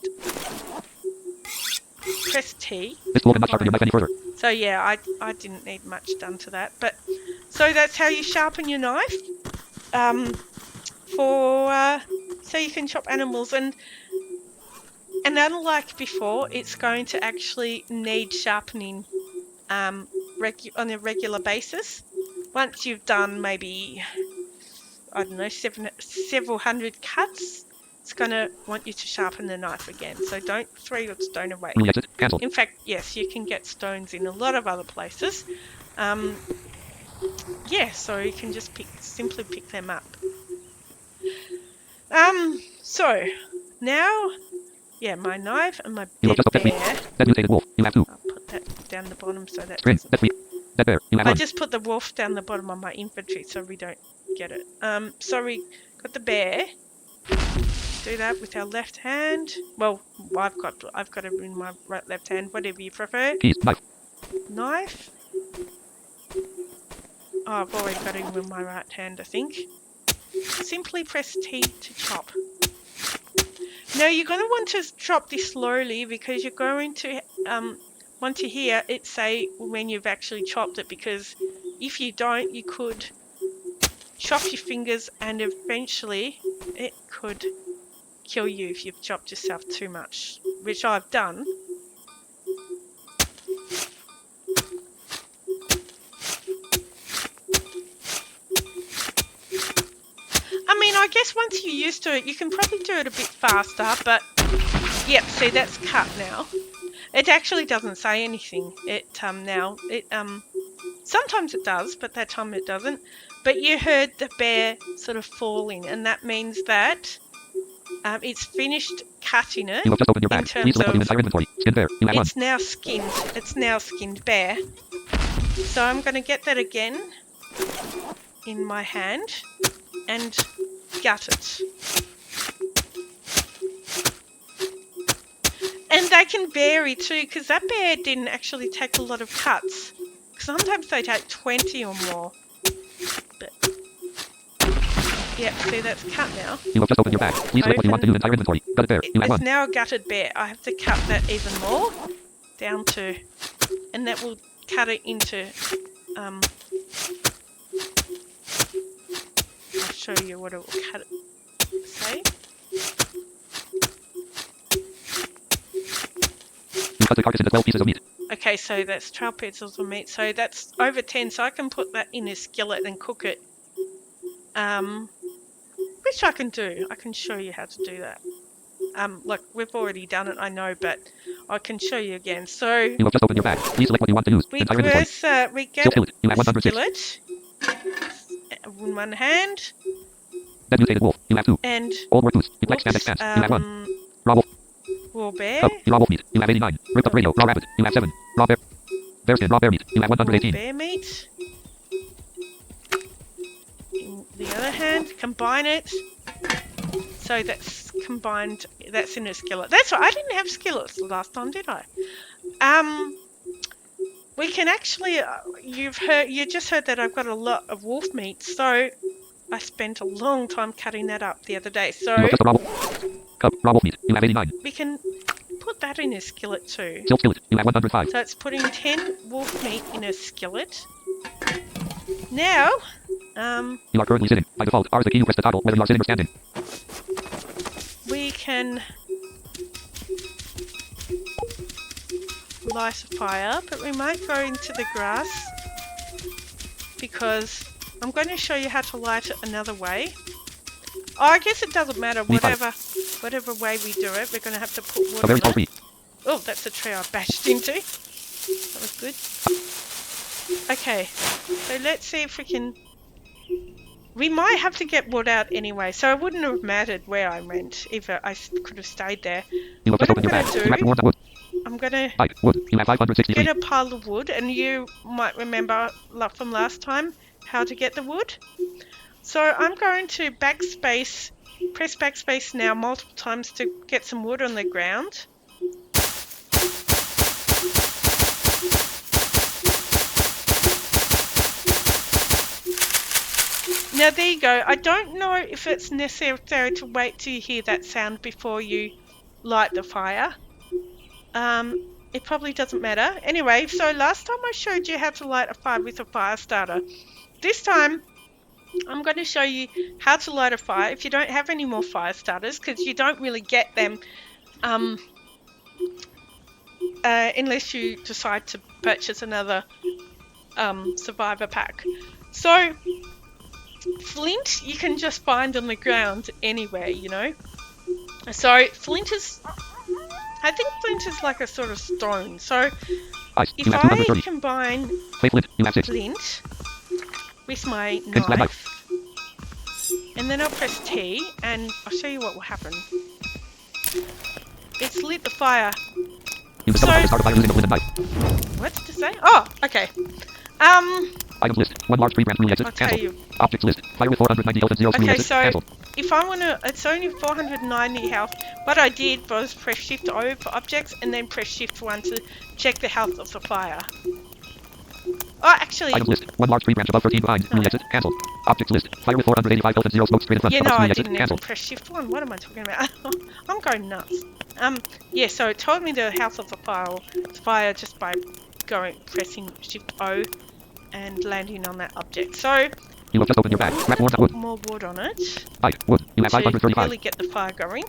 press T. This will not sharpen your knife any further. So yeah, I didn't need much done to that. But so that's how you sharpen your knife. So you can chop animals, and unlike before, it's going to actually need sharpening on a regular basis. Once you've done maybe, I don't know, several hundred cuts, it's going to want you to sharpen the knife again. So don't throw your stone away. In fact, yes, you can get stones in a lot of other places. Yeah, so you can just simply pick them up. So now Yeah, my knife and my You have dead just upped bear. Dead mutated wolf. You have 2. I'll put that down the bottom so that String. doesn't... Dead sweet. Dead bear. You have I 1. just put the wolf down the bottom of my inventory so we don't get it. So we got the bear. Do that with our left hand. Well, I've got it in my right left hand, whatever you prefer. Keys. Knife. Knife. Oh, I've already got it with my right hand, I think. Simply press T to chop. Now you're going to want to chop this slowly because you're going to want to hear it say when you've actually chopped it, because if you don't, you could chop your fingers and eventually it could kill you if you've chopped yourself too much, which I've done. I mean, I guess once you're used to it, you can probably do it a bit faster, but yep, see, that's cut now. It actually doesn't say anything. Sometimes it does, but that time it doesn't. But you heard the bear sort of falling, and that means that it's finished cutting it. You have just opened your bag. Please select the entire inventory. Skinned bear. You have 1. It's now skinned. It's now skinned bear. So I'm going to get that again in my hand and gut it. And they can vary too, because that bear didn't actually take a lot of cuts. Sometimes they take 20 or more. But yeah, see, that's cut now. You have just opened your bag. Please select what you want to use entire inventory. Gutted bear. You have 1. It's now a gutted bear. I have to cut that even more down to, and that will cut it into. I'll show you what it will cut it. Say. You cut the carcass into 12 pieces of meat. Okay, so that's 12 pieces of meat. So that's over 10. So I can put that in a skillet and cook it. Which I can do. I can show you how to do that. Like we've already done it, I know, but I can show you again. So you have just opened your bag. Please select what you want to use. Entire inventory. We get skillet. You have 106. skillet in one hand. Dead mutated wolf. You have 2. And Old war tooth. You black stand expanse. You have 1. Raw wolf. Raw bear. Cub. Raw wolf meat. You have 89. Ripped up radio. Raw rabbit. You have 7. Raw bear. Bear skin. Raw bear meat. You have 118. Raw bear meat. In the other hand, combine it. So that's combined. That's in a skillet. That's right. I didn't have skillets the last time, did I? We can actually. You just heard that I've got a lot of wolf meat. So I spent a long time cutting that up the other day. So you have just a raw wolf. Cub. Raw wolf meat. You have 89. We can put that in a skillet too. Silk skillet. You have 105. So it's putting 10 wolf meat in a skillet. Now, you are currently sitting. By default, R is the key. You press the toggle whether you are sitting or standing. We can light a fire, but we might go into the grass because I'm going to show you how to light it another way. Oh, I guess it doesn't matter. Whatever way we do it, we're going to have to put wood A very tall on it. tree. Oh, that's a tree I bashed into. That was good. Okay, so let's see if we can... We might have to get wood out anyway, so it wouldn't have mattered where I went if I could have stayed there. You have just opened your bag. You have to warm the wood. I'm going to wood. You have 563. get a pile of wood, and you might remember from last time how to get the wood. So I'm going to press backspace now multiple times to get some wood on the ground. Now there you go. I don't know if it's necessary to wait till you hear that sound before you light the fire. It probably doesn't matter. Anyway, so last time I showed you how to light a fire with a fire starter. This time I'm going to show you how to light a fire if you don't have any more fire starters, because you don't really get them unless you decide to purchase another survivor pack. So flint you can just find on the ground anywhere, you know. So I think flint is like a sort of stone. So if I combine flint with my knife, and then I'll press T, and I'll show you what will happen. It's lit the fire. You discovered the start of fire using a flint and knife. What did it say? Oh, okay. Items list. 1 large 3 brand blue exit. I'll tell Cancel. you. Objects list. Fire with 490 health and 0 screw Okay, exit. so Cancel. if I want to, it's only 490 health. What I did was press Shift O for objects and then press Shift 1 to check the health of the fire. Oh, actually, Items list. 1 large 3 branch above 13 behind. Screw exit. Cancel. Objects list. Fire with 485 health and 0 smoke straight in front. yeah, no, above I screw exit. didn't even Cancel. press Shift 1. What am I talking about? I'm going nuts. Yeah, so it told me the health of the fire just by pressing Shift O and landing on that object. So You have just opened your bag. Grab more wood. more wood on it Wood. You have to 535. really get the fire going.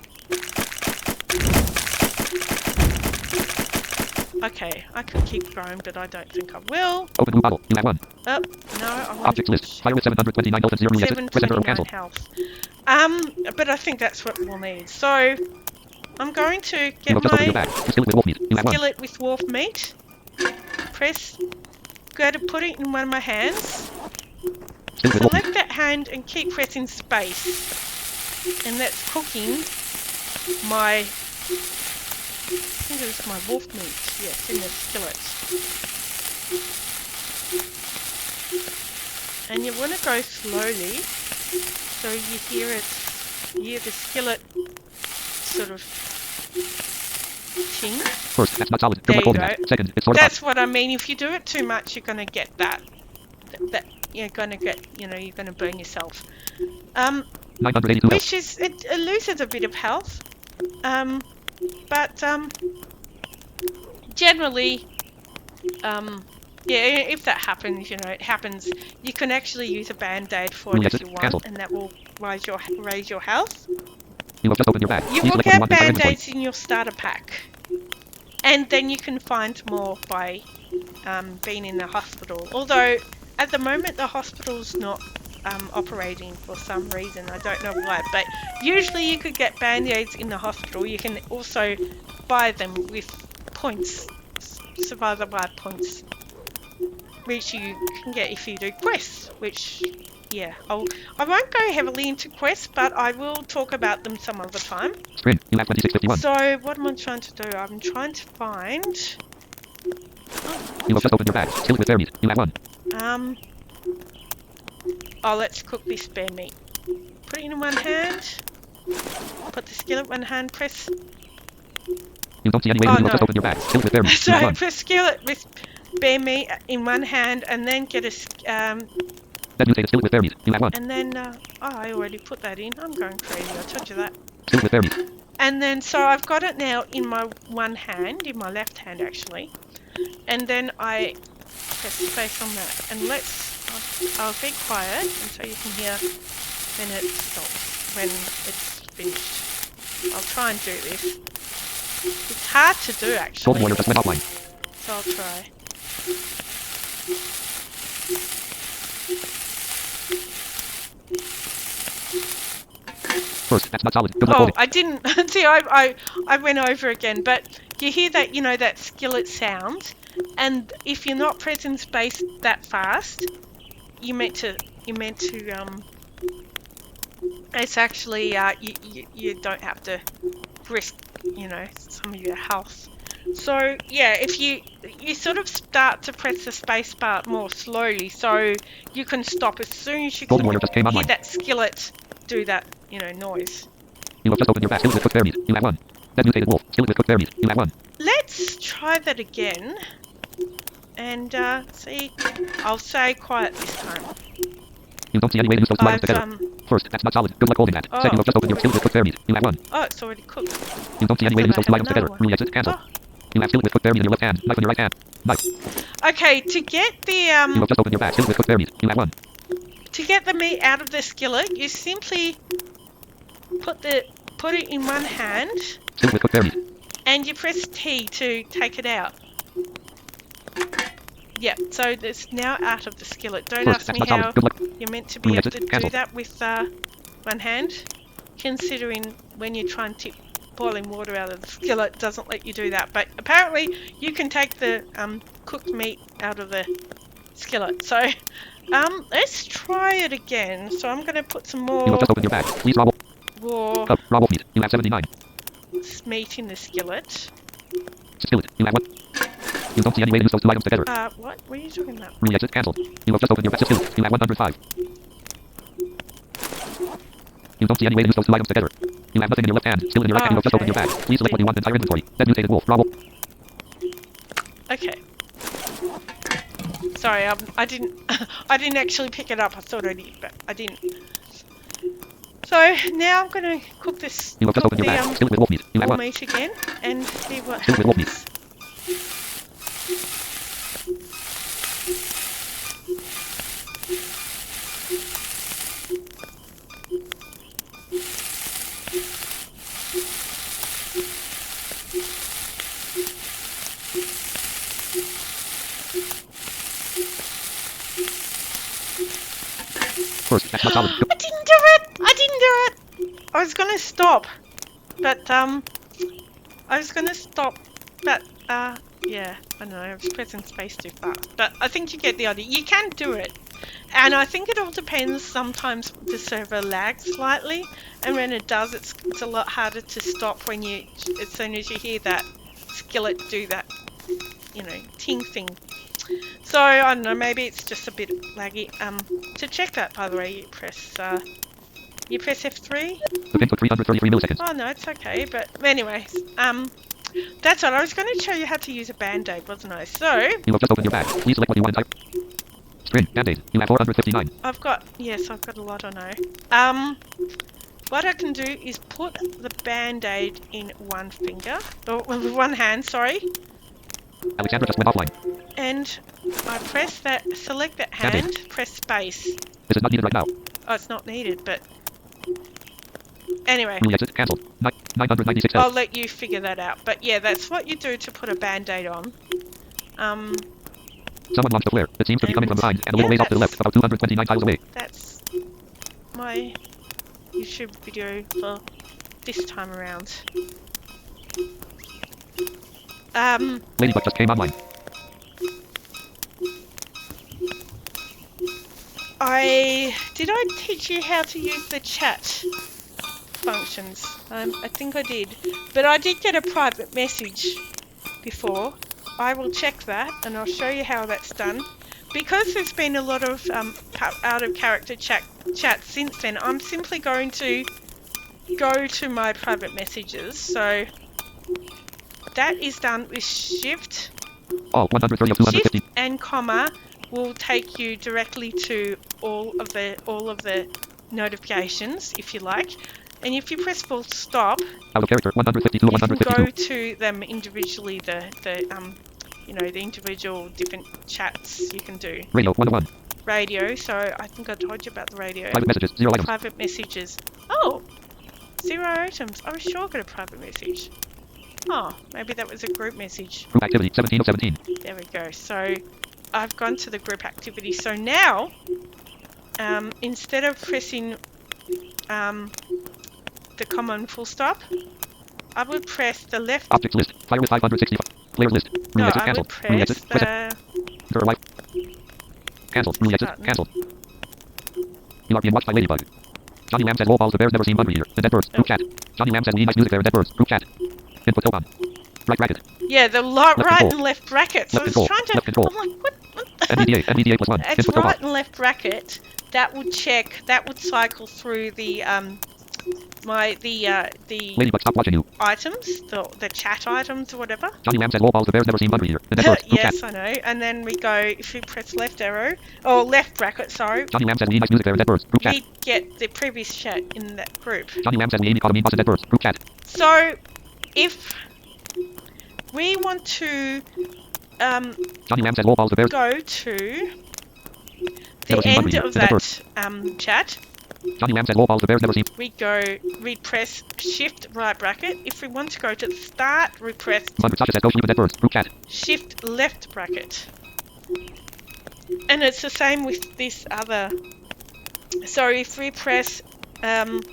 Okay, I could keep going, but I don't think I will. Open blue bottle. You have 1. Oh, no, I want Object list. Fire with 729 health and 0 exit. Press enter or 729 cancel. health. But I think that's what we'll need. So I'm going to You get have just opened your my bag. Skillet with wolf meat. You have 1. skillet with wolf meat. Go to put it in one of my hands. Skillet with wolf meat. Select that hand and keep pressing space. And that's cooking my, I think it was my wolf meat. Yes, in the skillet. And you want to go slowly so you hear the skillet sort of ting. First, that's not solid. Good There luck you holding go. that. Second, it's sort of hot. That's what I mean. If you do it too much, you're going to get that you're going to get, you're going to burn yourself. 982 health. Which is, it loses a bit of health. But generally, yeah, if that happens, it happens. You can actually use a band-aid for it if you want, Cancel. and that will raise your health. You have just opened your bag. You Please will select what you get want in your inventory. band-aids in your starter pack, and then you can find more by being in the hospital. Although at the moment the hospital's not operating for some reason. I don't know why, but usually you could get band-aids in the hospital. You can also buy them with points, survivor buy points, which you can get if you do quests. Which, yeah, I won't go heavily into quests, but I will talk about them some other time. Screen. You have 2651. So what am I trying to do? I'm trying to find. You have just opened your bag. Skillet with bear meat. You have 1. Oh, let's cook this bear meat. Put it in one hand. Put the skillet in one hand. Press. You don't see any way. Oh, You have no. just opened your bag. Skillet with bear meat. You have So 1. press skillet with bear meat in one hand, and then get a Then you say the skillet with bear meat. You have 1. and then oh, I already put that in. I'm going crazy. I told you that. Skillet with bear meat. And then so I've got it now in my one hand, in my left hand actually, and then I press space on that, and I'll be quiet, and so you can hear when it stops, when it's finished. I'll try and do this. It's hard to do actually, Golden warrior just went offline. so I'll try. First, that's not solid. Good luck Oh, holding. I didn't see. I went over again, but you hear that, that skillet sound, and if you're not pressing space that fast, you meant to it's actually you don't have to risk some of your health. So yeah, if you sort of start to press the space bar more slowly, so you can stop as soon as you Golden can warrior just came hear online. that skillet do that noise. You have just opened your bag. Skillet with cooked bear meat. You have 1. Then mutated wolf. Skillet with cooked bear meat. You have 1. Let's try that again, and see. I'll say quiet this time. You don't see any way to use those two items I've together. First, that's not solid. Good luck holding that. Second, you have just opened your skillet with cooked bear meat. You have 1. oh, it's already cooked. You don't see any way to use those two items Another together. one. Rule exit. Cancel. Oh. You have skillet with cooked bear meat in your left hand. Knife in your right hand. Knife. Okay, to get the You have just opened your bag. Skillet with cooked bear meat. You have 1. to get the meat out of the skillet, you simply put it in one hand, Skillet with cooked bear meat. and you press T to take it out. Yep, so it's now out of the skillet. Don't First, ask that's me not solid. how Good luck. you're meant to be able to do Cancel. that with one hand, considering when you try and tip boiling water out of the skillet, it doesn't let you do that. But apparently you can take the cooked meat out of the skillet. So let's try it again. So I'm going to put some You have more just opened your bag. Please raw wolf. Raw wolf meat. You have 79. meat in the skillet. Skillet. You have one. You don't see any way to use those two items together. What? What are you talking about? Re-exit. Cancel. You have just opened your best skillet. You have 105. You don't see any way to use those two items together. You have nothing in your left hand. Still in your right hand. You have just opened your bag. Please select what you want in entire inventory. Then mutated wolf. Bravo. Okay. Sorry, I didn't actually pick it up. I thought I did, but I didn't. So now I'm gonna cook this. You have just opened your bag. Skillet with wolf meat. You have one. Meat again, and see what Skillet with wolf meat. First, that's not solid. I didn't do it! I didn't do it! I was gonna stop, but yeah, I know, I was pressing space too fast. But I think you get the idea. You can do it. And I think it all depends. Sometimes the server lags slightly, and when it does, it's a lot harder to stop when as soon as you hear that skillet do that, you know, ting thing. So I don't know, maybe it's just a bit laggy. To check that, by the way, you press F3. The pin took 333 milliseconds. Oh no, it's okay. But anyways, that's what I was going to show you how to use a band-aid, wasn't I? So you have just opened your bag. Please select what you want in type. String. Band-aid. You have 459. I've got a lot, I know. What I can do is put the band-aid in one finger, or with one hand, sorry. Alexandra just went offline. And I press that, select that hand, press space. This is not needed right now. Oh, it's not needed, but anyway. Re-exit. Cancel. 996 I'll let you figure that out. But yeah, that's what you do to put a band-aid on. Someone launched a flare. It seems to be coming from behind and a little ways off to the left, about 229 tiles away. That's my YouTube video for this time around. Ladybug just came online. Did I teach you how to use the chat functions? I think I did. But I did get a private message before. I will check that and I'll show you how that's done. Because there's been a lot of out of character chat since then, I'm simply going to go to my private messages. So that is done with Shift. Oh, 130 of 250. Shift and comma will take you directly to all of the notifications, if you like. And if you press full stop, out of character 152 you 152. can go to them individually. You know, the individual different chats you can do. Radio 101. Radio. So I think I told you about the radio. Private messages 0 items. Private messages. Oh, 0 items. I was sure I got a private message. Oh, maybe that was a group message. Group activity 17 of 17. There we go. So I've gone to the group activity. So now, instead of pressing the common full stop, I would press the left. Objects list. Fire with 565. Players list. No, Re-exit. I Cancel. would press Re-exit. Press the. Your wife. Cancel. Re-exit. button. Cancel. You are being watched by Ladybug. Johnny Lamb says Wolf the bears never seen hungry here. The dead birds. Group chat. Johnny Lamb says we nice music there. Dead birds. Group chat. Input on. Right bracket. Yeah, the right control. and left brackets. I Left was control. trying to. Left control. I'm like, what? NVDA plus 1. It's Input right and left bracket. That would check. That would cycle through the Ladybug, stop watching you. items, the chat items or whatever. Johnny Lamb says Wolf the bears never seen hungry here. The dead birds. Group Yes, chat. I know. And then we go. If we press left arrow or left bracket, sorry, Johnny Lamb says we nice music there. Dead birds. Group chat. we get the previous chat in that group. Johnny Lamb says we Amy called me boss dead birds. Group chat. So if we want to Johnny Lamb says Wolf the bears. go to Never the seen end hungry here. of The dead that birds. chat, Johnny Lamb says Wolf the bears never seen. we press shift right bracket. If we want to go to the start, we press 100 Sasha says go sleep with dead birds. Group chat. shift left bracket. And it's the same with this other. So if we press Input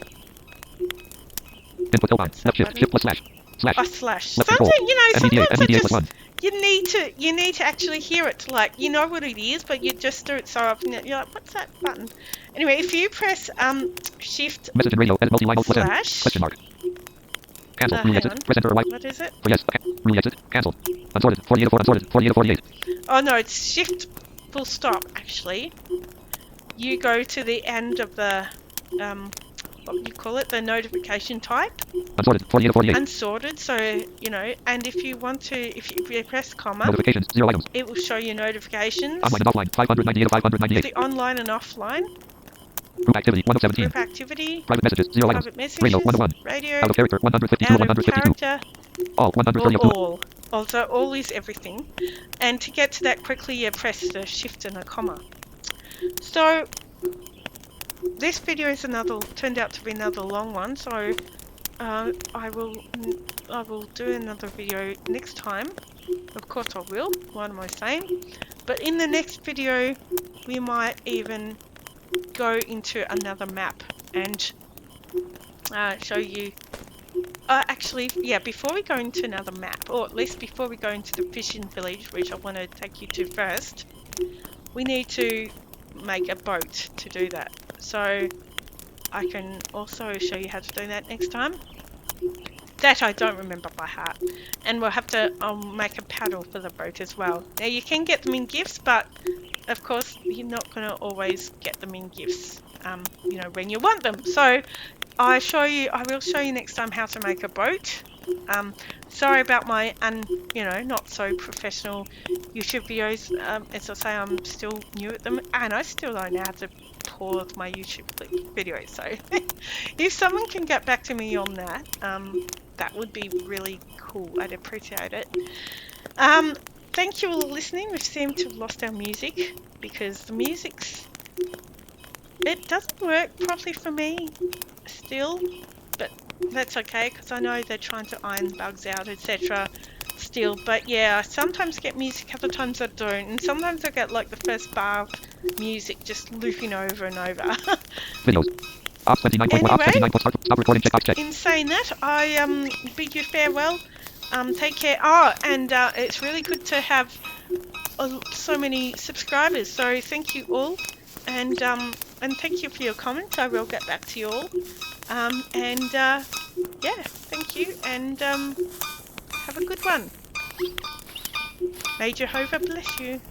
on. Left shift. Shift plus slash. Slash. a slash. Left Sometimes, control. you know, NVDA. sometimes I NVDA plus just 1. you need to actually hear it. Like, you know what it is, but you just do it so often that you're like, what's that button? Anyway, if you press shift Message in radio. Edit multi-line plus N. slash, Question mark. Cancel. Rule hang exit. on. Press enter or wipe. What is it? For yes. Rule exit. Cancel. Unsorted. 48 of 4. Unsorted. 48 of 48. Oh no, it's shift full stop actually. You go to the end of the what would you call it? The notification type. Unsorted. 48 of 48. Unsorted, so you know, and if you want to, if you press comma, Notifications. 0 items. it will show you notifications. Online and offline. 598 of 598. The online and offline. Group activity. 1 of 17. Group activity. Private messages. 0 items. Private messages. Radio. 1 of 1. Radio. Out of character. 152 Out of of 152. character. All. 130 of 2. All. Also, all is everything. And to get to that quickly, you press the shift and a comma. So, this video is turned out to be another long one. So, I will do another video next time. Of course, I will. What am I saying? But in the next video, we might even go into another map and show you. Actually, yeah, before we go into another map, or at least before we go into the fishing village, which I want to take you to first, we need to make a boat to do that. So I can also show you how to do that next time. That I don't remember by heart. And we'll have to make a paddle for the boat as well. Now you can get them in gifts, but of course you're not going to always get them in gifts, you know, when you want them. So I will show you next time how to make a boat. Sorry about my not so professional YouTube videos. As I say, I'm still new at them, and I still don't know how to pause my YouTube videos. So if someone can get back to me on that, that would be really cool. I'd appreciate it. Thank you all for listening. We seem to have lost our music because the it doesn't work properly for me still, but that's okay because I know they're trying to iron bugs out, etc. still. But yeah, I sometimes get music, other times I don't, and sometimes I get like the first bar of music just looping over and over. Videos. Ops 29.1. Ops 29. Stop recording. Check. Box check. In saying that, I bid you farewell. Take care. Oh, and it's really good to have so many subscribers. So thank you all, and thank you for your comments. I will get back to you all. Yeah, thank you, and have a good one. May Jehovah bless you.